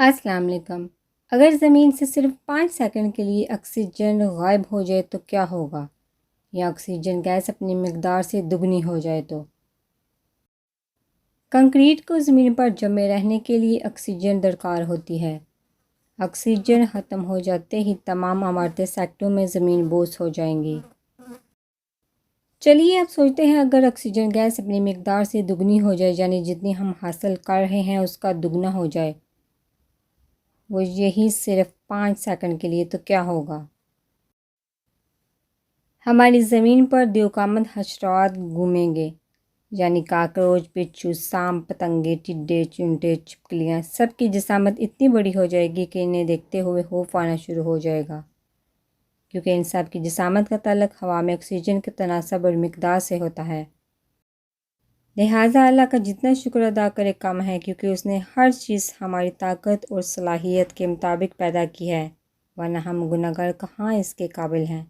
السلام علیکم۔ اگر زمین سے صرف 5 سیکنڈ کے لیے آکسیجن غائب ہو جائے تو کیا ہوگا؟ یا آکسیجن گیس اپنی مقدار سے دگنی ہو جائے تو؟ کنکریٹ کو زمین پر جمے رہنے کے لیے آکسیجن درکار ہوتی ہے۔ آکسیجن ختم ہو جاتے ہی تمام عمارتیں سیکٹوں میں زمین بوس ہو جائیں گی۔ چلیے اب سوچتے ہیں اگر آکسیجن گیس اپنی مقدار سے دگنی ہو جائے، یعنی جتنی ہم حاصل کر رہے ہیں اس کا دگنا ہو جائے، وہ یہی صرف 5 سیکنڈ کے لیے، تو کیا ہوگا؟ ہماری زمین پر دیوقامت حشرات گھومیں گے، یعنی کاکروچ، بچھو، سانپ، پتنگے، ٹڈے، چونٹے، چھپکلیاں، سب کی جسامت اتنی بڑی ہو جائے گی کہ انہیں دیکھتے ہوئے خوف آنا شروع ہو جائے گا، کیونکہ ان سب کی جسامت کا تعلق ہوا میں آکسیجن کے تناسب اور مقدار سے ہوتا ہے۔ لہٰذا اللہ کا جتنا شکر ادا کرے کم ہے، کیونکہ اس نے ہر چیز ہماری طاقت اور صلاحیت کے مطابق پیدا کی ہے، ورنہ ہم گنہگار کہاں اس کے قابل ہیں۔